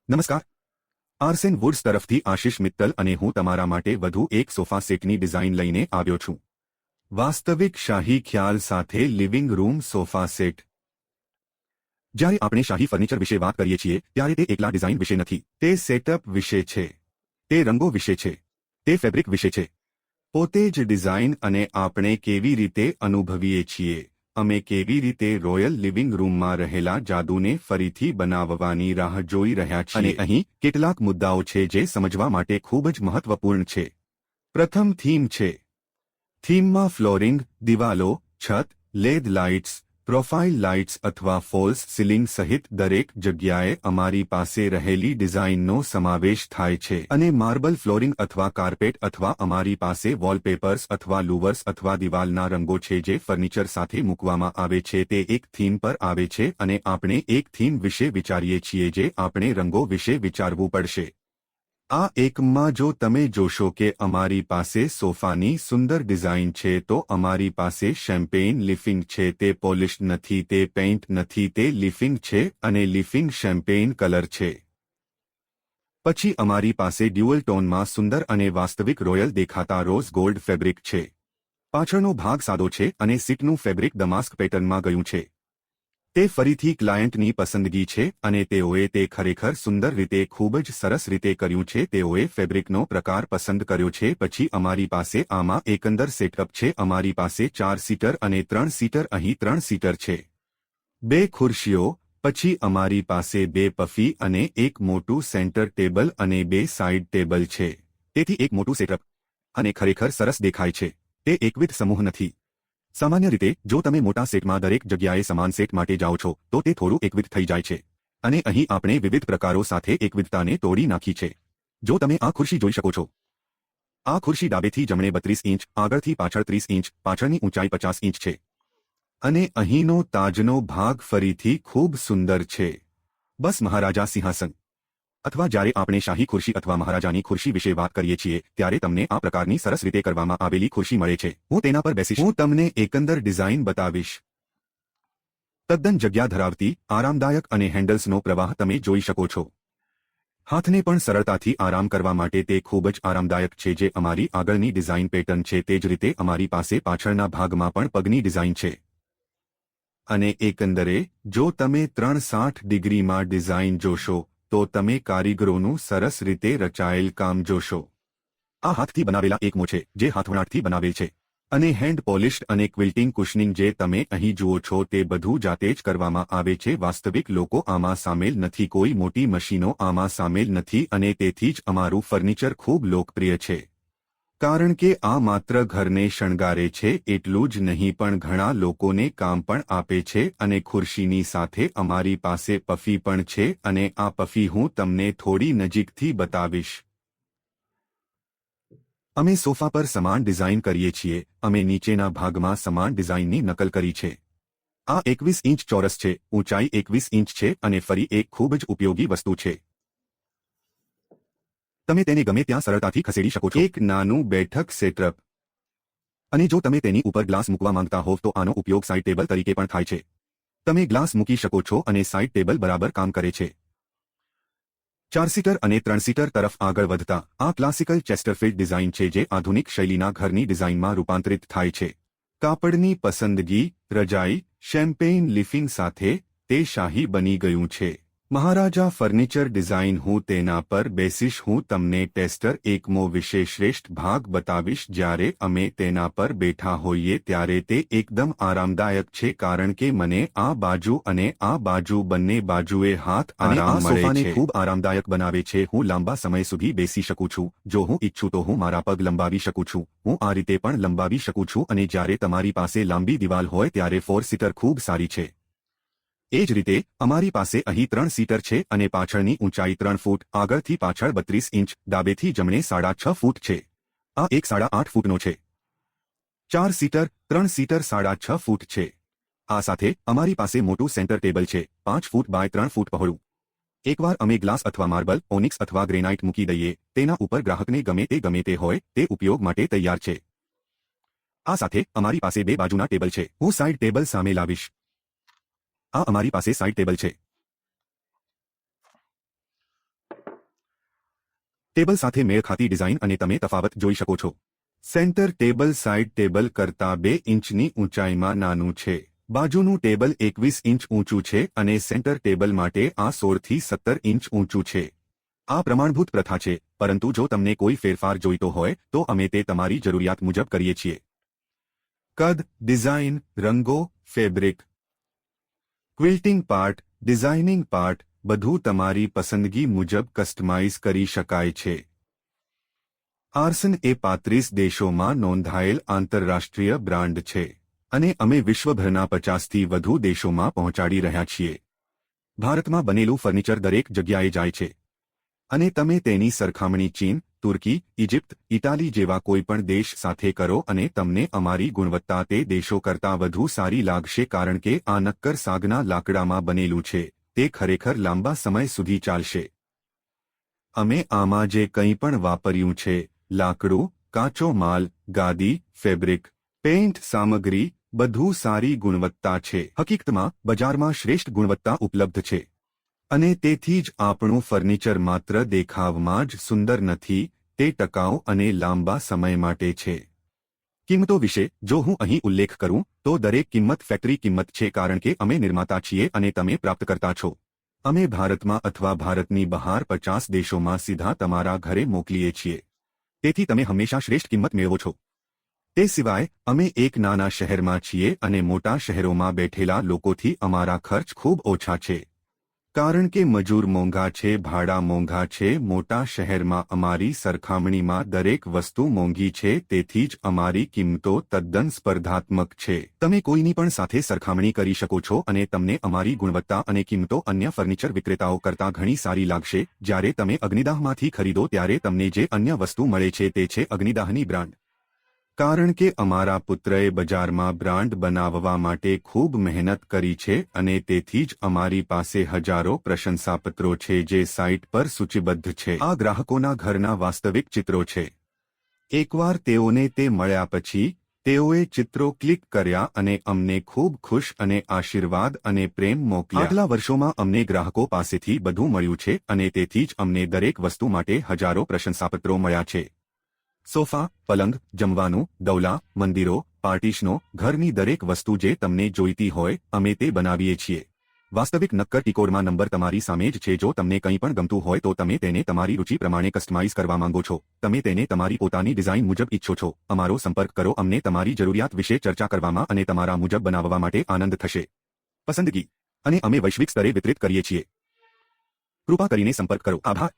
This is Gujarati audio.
નમસ્કાર, આર્સેન વુડ્સ તરફથી આશિષ મિત્તલ અને હું તમારા માટે વધુ એક સોફા સેટની ડિઝાઇન લઈને આવ્યો છું. વાસ્તવિક શાહી ખ્યાલ સાથે લિવિંગ રૂમ સોફા સેટ. જ્યારે આપણે શાહી ફર્નિચર વિશે વાત કરીએ છીએ ત્યારે તે એકલા ડિઝાઇન વિશે નથી, તે સેટઅપ વિશે છે, તે રંગો વિશે છે, તે ફેબ્રિક વિશે છે, પોતે જ ડિઝાઇન અને આપણે કેવી રીતે અનુભવીએ છીએ, અમે કેવી રીતે રોયલ લિવિંગ રૂમમાં રહેલા જાદુને ફરીથી બનાવવાની રાહ જોઈ રહ્યા છીએ. અને અહીં કેટલાક મુદ્દાઓ છે જે સમજવા માટે ખૂબ જ મહત્વપૂર્ણ છે. પ્રથમ થીમ છે. થીમમાં ફ્લોરિંગ, દિવાલો, છત, લેડ લાઇટ્સ, પ્રોફાઇલ લાઇટ્સ અથવા ફોલ્સ સીલિંગ સહિત દરેક જગ્યાએ અમારી પાસે રહેલી ડિઝાઇનનો સમાવેશ થાય છે. અને માર્બલ ફ્લોરિંગ અથવા કાર્પેટ અથવા અમારી પાસે વોલપેપર્સ અથવા લુવર્સ અથવા દિવાલના રંગો છે જે ફર્નિચર સાથે મૂકવામાં આવે છે. તે એક થીમ પર આવે છે અને આપણે એક થીમ વિશે વિચારીએ છીએ જે આપણે રંગો વિશે વિચારવું પડશે. આ એકમાં જો તમે જોશો કે અમારી પાસે સોફાની સુંદર ડિઝાઇન છે તો અમારી પાસે શેમ્પેઇન લિફિંગ છે. તે પોલિશ્ડ નથી, તે પેઇન્ટ નથી, તે લિફિંગ છે અને લિફિંગ શેમ્પેઇન કલર છે. પછી અમારી પાસે ડ્યુઅલ ટોનમાં સુંદર અને વાસ્તવિક રોયલ દેખાતા રોઝ ગોલ્ડ ફેબ્રિક છે. પાછળનો ભાગ સાદો છે અને સીટનું ફેબ્રિક દમાસ્ક પેટર્નમાં ગયું છે. તે ફરીથી ક્લાયન્ટની પસંદગી છે અને તેઓએ તે ખરેખર સુંદર રીતે ખૂબ જ સરસ રીતે કર્યું છે. તેઓએ ફેબ્રિકનો પ્રકાર પસંદ કર્યો છે. પછી અમારી પાસે આમાં એકંદર સેટઅપ છે. અમારી પાસે 4 સીટર અને 3 સીટર. અહીં 3 સીટર છે. 2 ખુરશીઓ. પછી અમારી પાસે 2 પફી અને એક મોટું સેન્ટર ટેબલ અને 2 સાઇડ ટેબલ છે. તેથી એક મોટું સેટઅપ અને ખરેખર સરસ દેખાય છે. તે એકવિધ સમૂહ નથી. સામાન્ય રીતે જો તમે મોટા સેટમાં દરેક જગ્યાએ સમાન સેટ માટે જાઓ છો તો તે થોડું એકવિધ થઈ જાય છે. અને અહીં આપણે વિવિધ પ્રકારો સાથે એકવિધતાને તોડી નાખી છે. જો તમે આ ખુરશી જોઈ શકો છો, આ ખુરશી ડાબેથી જમણે 32 ઇંચ, આગળથી પાછળ 30 ઇંચ, પાછળની ઊંચાઈ 50 ઇંચ છે. અને અહીંનો તાજનો ભાગ ફરીથી ખૂબ સુંદર છે. બસ મહારાજા સિંહાસન. અથવા જ્યારે આપણે શાહી ખુરશી અથવા મહારાજાની ખુરશી વિશે વાત કરીએ છીએ ત્યારે તમને આ પ્રકારની સરસ રીતે કરવામાં આવેલી ખુરશી મળે છે. હું તેના પર બેસીશ. હું તમને એકંદર ડિઝાઇન બતાવીશ. તદ્દન જગ્યા ધરાવતી, આરામદાયક અને હેન્ડલ્સનો પ્રવાહ તમે જોઈ શકો છો. હાથને પણ સરળતાથી આરામ કરવા માટે તે ખૂબ જ આરામદાયક છે જે અમારી આગળની ડિઝાઇન પેટર્ન છે. તે જ રીતે અમારી પાસે પાછળના ભાગમાં પણ પગની ડિઝાઇન છે. અને એકંદરે જો તમે 360 ડિગ્રીમાં ડિઝાઇન જોશો તો તમે કારીગરોનું સરસ રીતે રચાયેલ કામ જોશો. આ હાથથી બનાવેલા એકમો છે જે હાથવણાટથી બનાવેલ છે. અને હેન્ડ પોલિશ્ડ અને ક્વિલ્ટિંગ કુશનિંગ જે તમે અહીં જુઓ છો તે બધું જાતે જ કરવામાં આવે છે. વાસ્તવિક લોકો આમાં સામેલ નથી, કોઈ મોટી મશીનો આમાં સામેલ નથી અને તેથી જ અમારું ફર્નિચર ખૂબ લોકપ્રિય છે. કારણ કે આ માત્ર ઘરને શણગારે છે એટલું જ નહીં પણ ઘણા લોકોને કામ પણ આપે છે. અને ખુરશીની સાથે અમારી પાસે પફી પણ છે અને આ પફી હું તમને થોડી નજીકથી બતાવીશ. અમે સોફા પર સમાન ડિઝાઇન કરીએ છીએ. અમે નીચેના ભાગમાં સમાન ડિઝાઇનની નકલ કરી છે. આ 21 ઇંચ ચોરસ છે, ઊંચાઈ 21 ઇંચ છે અને ફરી એક ખૂબ જ ઉપયોગી વસ્તુ છે. તમે તેને ગમે ત્યાં સરળતાથી ખસેડી શકો છો. એક નાનું બેઠક સેટઅપ. અને જો તમે તેની ઉપર ગ્લાસ મૂકવા માંગતા હોવ તો આનો ઉપયોગ સાઇડ ટેબલ તરીકે પણ થાય છે. તમે ગ્લાસ મૂકી શકો છો અને સાઇડ ટેબલ બરાબર કામ કરે છે. 4 સીટર અને 3 સીટર તરફ આગળ વધતા આ ક્લાસિકલ ચેસ્ટરફિલ્ડ ડિઝાઇન છે જે આધુનિક શૈલીના ઘરની ડિઝાઇનમાં રૂપાંતરિત થાય છે. કાપડની પસંદગી, રજાઈ, શેમ્પેઇન લિફિંગ સાથે તે શાહી બની ગયું છે. મહારાજા ફર્નિચર ડિઝાઇન. હું તેના પર બેસીશ. હું તમને ટેસ્ટર એકમો વિશે શ્રેષ્ઠ ભાગ બતાવીશ. જ્યારે અમે તેના પર બેઠા હોઈએ ત્યારે તે એકદમ આરામદાયક છે કારણ કે મને આ બાજુ અને આ બાજુ બંને બાજુએ હાથ આરામ મળે છે. સોફાને ખૂબ આરામદાયક બનાવે છે. હું લાંબા સમય સુધી બેસી શકું છું. જો હું ઈચ્છું તો હું મારા પગ લંબાવી શકું છું. હું આ રીતે પણ લંબાવી શકું છું. અને જ્યારે તમારી પાસે લાંબી દિવાલ હોય ત્યારે 4 સીટર ખૂબ સારી છે. એ જ રીતે અમારી પાસે અહીં 3 સીટર છે અને પાછળની ઊંચાઈ 3 ફૂટ, આગળથી પાછળ 32 ઇંચ, ડાબેથી જમણે 6.5 ફૂટ છે. આ એક 8.5 ફૂટનો છે. 4 સીટર, 3 સીટર 6.5 ફૂટ છે. આ સાથે અમારી પાસે મોટું સેન્ટર ટેબલ છે, 5 ફૂટ બાય 3 ફૂટ પહોળું. એકવાર અમે ગ્લાસ અથવા માર્બલ, ઓનિક્સ અથવા ગ્રેનાઇટ મૂકી દઈએ, તેના ઉપર ગ્રાહકને ગમે તે હોય તે ઉપયોગ માટે તૈયાર છે. આ સાથે અમારી પાસે 2 બાજુના ટેબલ છે. હું સાઇડ ટેબલ સામે લાવીશ. આ અમારી પાસે સાઇડ ટેબલ છે. ટેબલ સાથે મેળ ખાતી ડિઝાઇન અને તમે તફાવત જોઈ શકો છો. સેન્ટર ટેબલ સાઇડ ટેબલ કરતાં 2 ઇંચની ઊંચાઈમાં નાનું છે. બાજુનું ટેબલ 21 ઇંચ ઊંચું છે અને સેન્ટર ટેબલ માટે આ 16 થી 17 ઇંચ ઊંચું છે. આ પ્રમાણભૂત પ્રથા છે, પરંતુ જો તમને કોઈ ફેરફાર જોઈતો હોય તો અમે તે તમારી જરૂરિયાત મુજબ કરીએ છીએ. કદ, ડિઝાઇન, રંગો, ફેબ્રિક, ક્વિલ્ટિંગ પાર્ટ, ડિઝાઇનિંગ પાર્ટ બધું તમારી પસંદગી મુજબ કસ્ટમાઇઝ કરી શકાય છે. આર્સન એ 35 દેશોમાં નોંધાયેલ આંતરરાષ્ટ્રીય બ્રાન્ડ છે અને અમે વિશ્વભરના 50થી વધુ દેશોમાં પહોંચાડી રહ્યા છીએ. ભારતમાં બનેલું ફર્નિચર દરેક જગ્યાએ જાય છે અને તમે તેની સરખામણી ચીન, તુર્કી, ઇજિપ્ત, ઇટાલી જેવા કોઈપણ દેશ સાથે કરો અને તમને અમારી ગુણવત્તા તે દેશો કરતાં વધુ સારી લાગશે કારણ કે આ નક્કર સાગના લાકડામાં બનેલું છે. તે ખરેખર લાંબા સમય સુધી ચાલશે. અમે આમાં જે કંઈ પણ વાપર્યું છે, લાકડું, કાચો માલ, ગાદી, ફેબ્રિક, પેઇન્ટ સામગ્રી, બધું સારી ગુણવત્તા છે. હકીકતમાં બજારમાં શ્રેષ્ઠ ગુણવત્તા ઉપલબ્ધ છે અને તેથી જ આપણું ફર્નિચર માત્ર દેખાવમાં જ સુંદર નથી, તે ટકાઉ અને લાંબા સમય માટે છે. કિંમતો વિશે જો હું અહીં ઉલ્લેખ કરું તો દરેક કિંમત ફેક્ટરી કિંમત છે કારણ કે અમે નિર્માતા છીએ અને તમે પ્રાપ્તકર્તા છો. અમે ભારતમાં અથવા ભારતની બહાર 50 દેશોમાં સીધા તમારા ઘરે મોકલીએ છીએ. તેથી તમે હંમેશા શ્રેષ્ઠ કિંમત મેળવો છો. તે સિવાય અમે એક નાના શહેરમાં છીએ અને મોટા શહેરોમાં બેઠેલા લોકોથી અમારા ખર્ચ ખૂબ ઓછા છે કારણ કે મજૂર મોંઘા છે, ભાડા મોંઘા છે. મોટા શહેરમાં અમારી સરખામણીમાં દરેક વસ્તુ મોંઘી છે, તેથી જ અમારી કિંમતો તદ્દન સ્પર્ધાત્મક છે. તમે કોઈની પણ સાથે સરખામણી કરી શકો છો અને તમને અમારી ગુણવત્તા અને કિંમતો અન્ય ફર્નિચર વિક્રેતાઓ કરતાં ઘણી સારી લાગશે. જ્યારે તમે અગ્નિદાહમાંથી ખરીદો ત્યારે તમને જે અન્ય વસ્તુ મળે છે તે છે અગ્નિદાહની બ્રાન્ડ. કારણ કે અમારા પુત્રએ બજારમાં બ્રાન્ડ બનાવવા માટે ખૂબ મહેનત કરી છે અને તેથી જ અમારી પાસે હજારો પ્રશંસાપત્રો છે જે સાઇટ પર સૂચિબદ્ધ છે. આ ગ્રાહકોના ઘરના વાસ્તવિક ચિત્રો છે. એકવાર તેઓને તે મળ્યા પછી તેઓએ ચિત્રો ક્લિક કર્યા અને અમને ખૂબ ખુશ અને આશીર્વાદ અને પ્રેમ મોકલ્યા. આટલા વર્ષોમાં અમને ગ્રાહકો પાસેથી બધું મળ્યું છે અને તેથી જ અમને દરેક વસ્તુ માટે હજારો પ્રશંસાપત્રો મળ્યા છે. સોફા, પલંગ, જમવાનું, દૌલા, મંદિરો, પાર્ટીશનો, ઘરની દરેક વસ્તુ જે તમને જોઈતી હોય અમે તે બનાવીએ છીએ. વાસ્તવિક નક્કર ટીકોડમાં નંબર તમારી સામે જ છે. જો તમને કંઈ પણ ગમતું હોય તો તમે તેને તમારી રુચિ પ્રમાણે કસ્ટમાઇઝ કરવા માંગો છો. તમે તેને તમારી પોતાની ડિઝાઇન મુજબ ઈચ્છો છો. અમારો સંપર્ક કરો. અમને તમારી જરૂરિયાત વિશે ચર્ચા કરવામાં અને તમારા મુજબ બનાવવા માટે આનંદ થશે. પસંદગી અને અમે વૈશ્વિક સ્તરે વિતરિત કરીએ છીએ. કૃપા કરીને સંપર્ક કરો. આભાર.